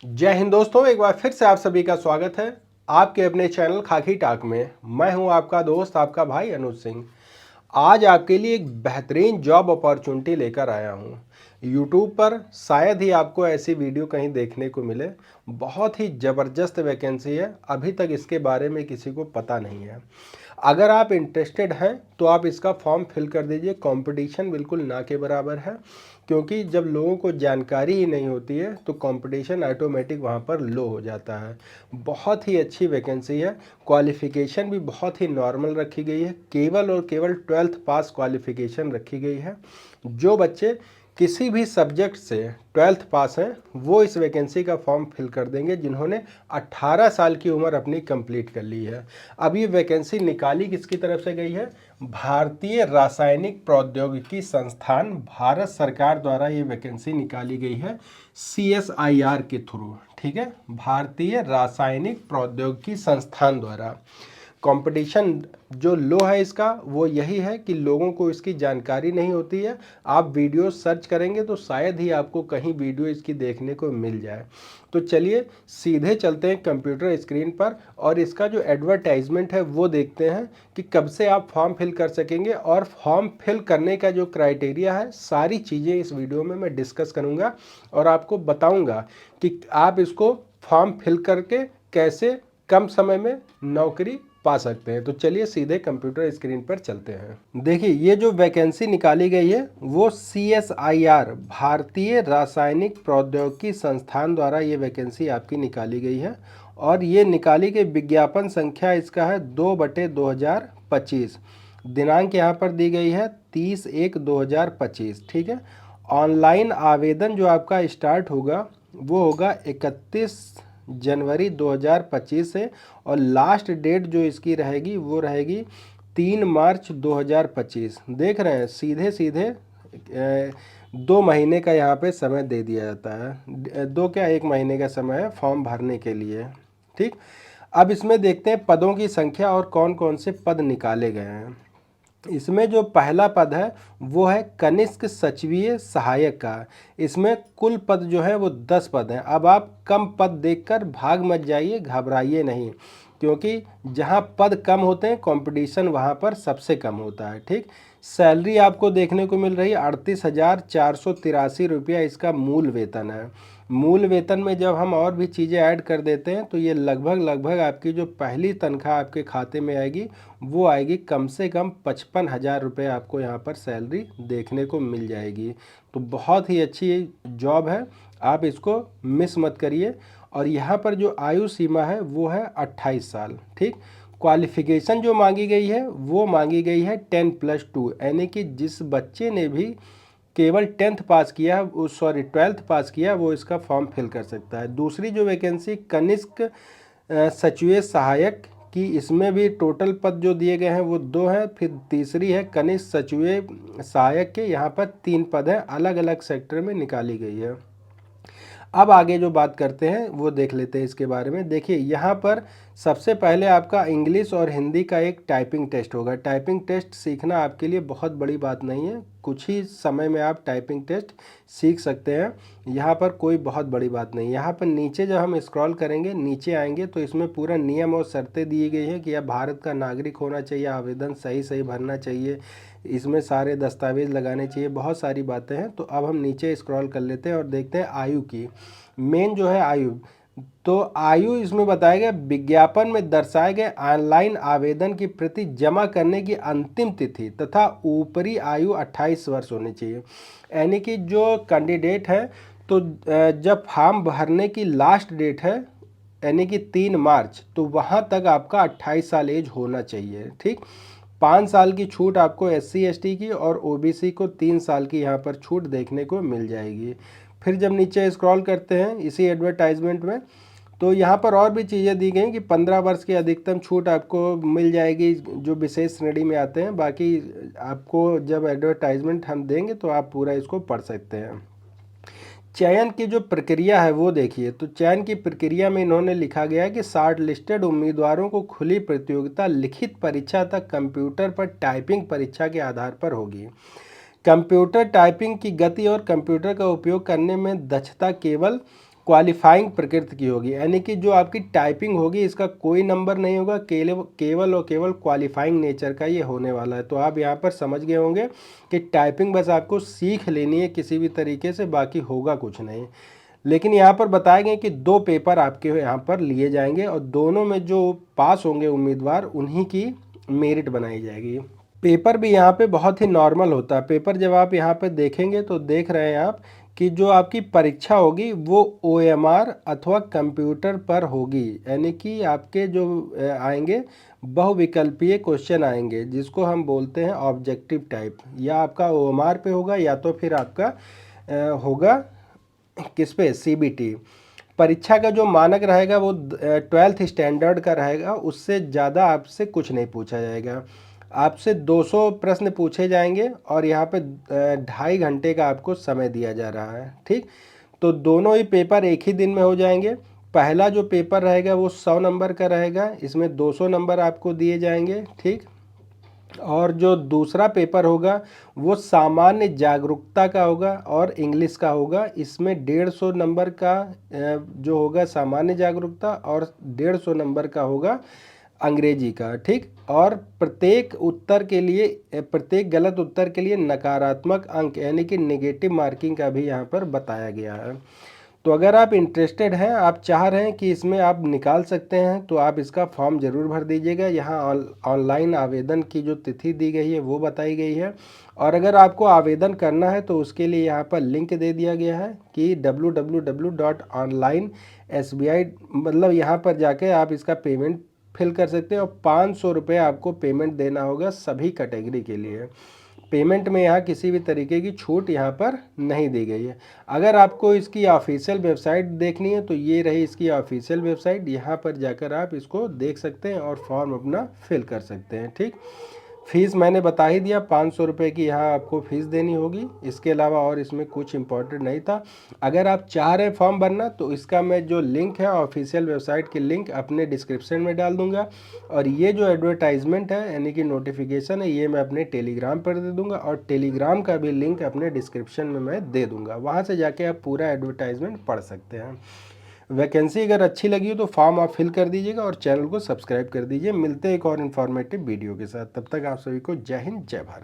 जय हिंद दोस्तों, एक बार फिर से आप सभी का स्वागत है आपके अपने चैनल खाकी टाक में। मैं हूं आपका दोस्त, आपका भाई अनुज सिंह। आज आपके लिए एक बेहतरीन जॉब अपॉर्चुनिटी लेकर आया हूं। यूट्यूब पर शायद ही आपको ऐसी वीडियो कहीं देखने को मिले। बहुत ही ज़बरदस्त वैकेंसी है, अभी तक इसके बारे में किसी को पता नहीं है। अगर आप इंटरेस्टेड हैं तो आप इसका फॉर्म फिल कर दीजिए। कंपटीशन बिल्कुल ना के बराबर है, क्योंकि जब लोगों को जानकारी ही नहीं होती है तो कंपटीशन ऑटोमेटिक वहाँ पर लो हो जाता है। बहुत ही अच्छी वैकेंसी है। क्वालिफ़िकेशन भी बहुत ही नॉर्मल रखी गई है, केवल और केवल 12th पास क्वालिफ़िकेशन रखी गई है। जो बच्चे किसी भी सब्जेक्ट से 12th पास हैं वो इस वैकेंसी का फॉर्म फिल कर देंगे, जिन्होंने 18 साल की उम्र अपनी कंप्लीट कर ली है। अब ये वैकेंसी निकाली किसकी तरफ से गई है? भारतीय रासायनिक प्रौद्योगिकी संस्थान, भारत सरकार द्वारा ये वैकेंसी निकाली गई है CSIR के थ्रू। ठीक है, भारतीय रासायनिक प्रौद्योगिकी संस्थान द्वारा। कंपटीशन जो लो है इसका वो यही है कि लोगों को इसकी जानकारी नहीं होती है। आप वीडियो सर्च करेंगे तो शायद ही आपको कहीं वीडियो इसकी देखने को मिल जाए। तो चलिए सीधे चलते हैं कंप्यूटर स्क्रीन पर और इसका जो एडवर्टाइजमेंट है वो देखते हैं कि कब से आप फॉर्म फिल कर सकेंगे। और फॉर्म फिल करने का जो क्राइटेरिया है, सारी चीज़ें इस वीडियो में मैं डिस्कस करूँगा और आपको बताऊँगा कि आप इसको फॉर्म फिल करके कैसे कम समय में नौकरी पा सकते हैं। तो चलिए सीधे कंप्यूटर स्क्रीन पर चलते हैं। देखिए, ये जो वैकेंसी निकाली गई है वो CSIR, भारतीय रासायनिक प्रौद्योगिकी संस्थान द्वारा ये वैकेंसी आपकी निकाली गई है। और ये निकाली गई विज्ञापन संख्या इसका है 2/2025। दिनांक यहाँ पर दी गई है 30/1/2025। ठीक है, ऑनलाइन आवेदन जो आपका स्टार्ट होगा वो होगा 31 जनवरी 2025 से, और लास्ट डेट जो इसकी रहेगी वो रहेगी 3 मार्च 2025। देख रहे हैं, सीधे सीधे 2 महीने का यहाँ पे समय दे दिया जाता है। दो क्या, 1 महीने का समय है फॉर्म भरने के लिए। ठीक, अब इसमें देखते हैं पदों की संख्या और कौन कौन से पद निकाले गए हैं। इसमें जो पहला पद है वो है कनिष्क सचिवीय सहायक का। इसमें कुल पद जो है वो 10 पद हैं। अब आप कम पद देखकर भाग मत जाइए, घबराइए नहीं, क्योंकि जहां पद कम होते हैं कंपटीशन वहां पर सबसे कम होता है। ठीक, सैलरी आपको देखने को मिल रही है 38,483 रुपया इसका मूल वेतन है। मूल वेतन में जब हम और भी चीज़ें ऐड कर देते हैं तो ये लगभग आपकी जो पहली तनख्वाह आपके खाते में आएगी वो आएगी कम से कम 55,000 रुपये। आपको यहाँ पर सैलरी देखने को मिल जाएगी। तो बहुत ही अच्छी जॉब है, आप इसको मिस मत करिए। और यहाँ पर जो आयु सीमा है वो है 28 साल। ठीक, क्वालिफ़िकेशन जो मांगी गई है वो मांगी गई है 10+2, यानी कि जिस बच्चे ने भी केवल 10th पास किया, सॉरी 12th पास किया, वो इसका फॉर्म फिल कर सकता है। दूसरी जो वैकेंसी कनिष्क सचिवीय सहायक की, इसमें भी टोटल पद जो दिए गए हैं वो 2 हैं। फिर तीसरी है कनिष्क सचिवीय सहायक के, यहाँ पर 3 पद हैं, अलग अलग सेक्टर में निकाली गई है। अब आगे जो बात करते हैं वो देख लेते हैं इसके बारे में। देखिए, यहाँ पर सबसे पहले आपका इंग्लिश और हिंदी का एक टाइपिंग टेस्ट होगा। टाइपिंग टेस्ट सीखना आपके लिए बहुत बड़ी बात नहीं है, कुछ ही समय में आप टाइपिंग टेस्ट सीख सकते हैं। यहाँ पर कोई बहुत बड़ी बात नहीं। यहाँ पर नीचे जब हम स्क्रॉल करेंगे, नीचे आएंगे तो इसमें पूरा नियम और शर्तें दी गई हैं कि आप भारत का नागरिक होना चाहिए, आवेदन सही सही भरना चाहिए, इसमें सारे दस्तावेज लगाने चाहिए, बहुत सारी बातें हैं। तो अब हम नीचे स्क्रॉल कर लेते हैं और देखते हैं आयु की। मेन जो है आयु, तो आयु इसमें बताया गया विज्ञापन में दर्शाए गए ऑनलाइन आवेदन की प्रति जमा करने की अंतिम तिथि तथा ऊपरी आयु 28 वर्ष होनी चाहिए। यानी कि जो कैंडिडेट है, तो जब फॉर्म भरने की लास्ट डेट है यानी कि 3 मार्च, तो वहाँ तक आपका 28 साल एज होना चाहिए। ठीक, 5 साल की छूट आपको SC ST की और OBC को 3 साल की यहाँ पर छूट देखने को मिल जाएगी। फिर जब नीचे स्क्रॉल करते हैं इसी एडवर्टाइजमेंट में, तो यहाँ पर और भी चीज़ें दी गई कि 15 वर्ष की अधिकतम छूट आपको मिल जाएगी जो विशेष श्रेणी में आते हैं। बाकी आपको जब एडवर्टाइजमेंट हम देंगे तो आप पूरा इसको पढ़ सकते हैं। चयन की जो प्रक्रिया है वो देखिए, तो चयन की प्रक्रिया में इन्होंने लिखा गया है कि शॉर्ट लिस्टेड उम्मीदवारों को खुली प्रतियोगिता लिखित परीक्षा तक कंप्यूटर पर टाइपिंग परीक्षा के आधार पर होगी। कंप्यूटर टाइपिंग की गति और कंप्यूटर का उपयोग करने में दक्षता केवल क्वालिफाइंग प्रकृति की होगी, यानी कि जो आपकी टाइपिंग होगी इसका कोई नंबर नहीं होगा, केवल और केवल क्वालिफाइंग नेचर का ये होने वाला है। तो आप यहाँ पर समझ गए होंगे कि टाइपिंग बस आपको सीख लेनी है किसी भी तरीके से, बाकी होगा कुछ नहीं। लेकिन यहाँ पर बताए गए कि 2 पेपर आपके यहाँ पर लिए जाएंगे और दोनों में जो पास होंगे उम्मीदवार उन्हीं की मेरिट बनाई जाएगी। पेपर भी यहाँ पे बहुत ही नॉर्मल होता है। पेपर जब आप यहाँ पे देखेंगे तो देख रहे हैं आप कि जो आपकी परीक्षा होगी वो OMR अथवा कंप्यूटर पर होगी, यानी कि आपके जो आएंगे बहुविकल्पीय क्वेश्चन आएंगे जिसको हम बोलते हैं ऑब्जेक्टिव टाइप। या आपका OMR पे होगा या तो फिर आपका होगा किस पे, CBT। परीक्षा का जो मानक रहेगा वो 12th स्टैंडर्ड का रहेगा, उससे ज़्यादा आपसे कुछ नहीं पूछा जाएगा। आपसे 200 प्रश्न पूछे जाएंगे और यहाँ पे 2.5 घंटे का आपको समय दिया जा रहा है। ठीक, तो दोनों ही पेपर एक ही दिन में हो जाएंगे। पहला जो पेपर रहेगा वो 100 नंबर का रहेगा, इसमें 200 नंबर आपको दिए जाएंगे। ठीक, और जो दूसरा पेपर होगा वो सामान्य जागरूकता का होगा और इंग्लिश का होगा। इसमें 150 नंबर का जो होगा सामान्य जागरूकता और 150 नंबर का होगा अंग्रेजी का। ठीक, और प्रत्येक उत्तर के लिए, प्रत्येक गलत उत्तर के लिए नकारात्मक अंक यानी कि नेगेटिव मार्किंग का भी यहाँ पर बताया गया है। तो अगर आप इंटरेस्टेड हैं, आप चाह रहे हैं कि इसमें आप निकाल सकते हैं, तो आप इसका फॉर्म ज़रूर भर दीजिएगा। यहाँ ऑनलाइन आवेदन की जो तिथि दी गई है वो बताई गई है। और अगर आपको आवेदन करना है तो उसके लिए यहाँ पर लिंक दे दिया गया है कि www.online.sbi, मतलब यहाँ पर जाके आप इसका पेमेंट फिल कर सकते हैं। और 500 रुपये आपको पेमेंट देना होगा सभी कैटेगरी के लिए। पेमेंट में यहाँ किसी भी तरीके की छूट यहाँ पर नहीं दी गई है। अगर आपको इसकी ऑफिशियल वेबसाइट देखनी है तो ये रही इसकी ऑफिशियल वेबसाइट, यहाँ पर जाकर आप इसको देख सकते हैं और फॉर्म अपना फिल कर सकते हैं। ठीक, फीस मैंने बता ही दिया, 500 रुपये की यहाँ आपको फ़ीस देनी होगी। इसके अलावा और इसमें कुछ इम्पोर्टेंट नहीं था। अगर आप चाह रहे हैं फॉर्म भरना तो इसका मैं जो लिंक है ऑफिशियल वेबसाइट की लिंक अपने डिस्क्रिप्शन में डाल दूंगा। और ये जो एडवर्टाइजमेंट है यानी कि नोटिफिकेशन है ये मैं अपने टेलीग्राम पर दे दूंगा, और टेलीग्राम का भी लिंक अपने डिस्क्रिप्शन में मैं दे दूंगा। वहाँ से जाके आप पूरा एडवर्टाइजमेंट पढ़ सकते हैं। वैकेंसी अगर अच्छी लगी हो तो फॉर्म आप फिल कर दीजिएगा और चैनल को सब्सक्राइब कर दीजिए। मिलते हैं एक और इन्फॉर्मेटिव वीडियो के साथ, तब तक आप सभी को जय हिंद, जय भारत।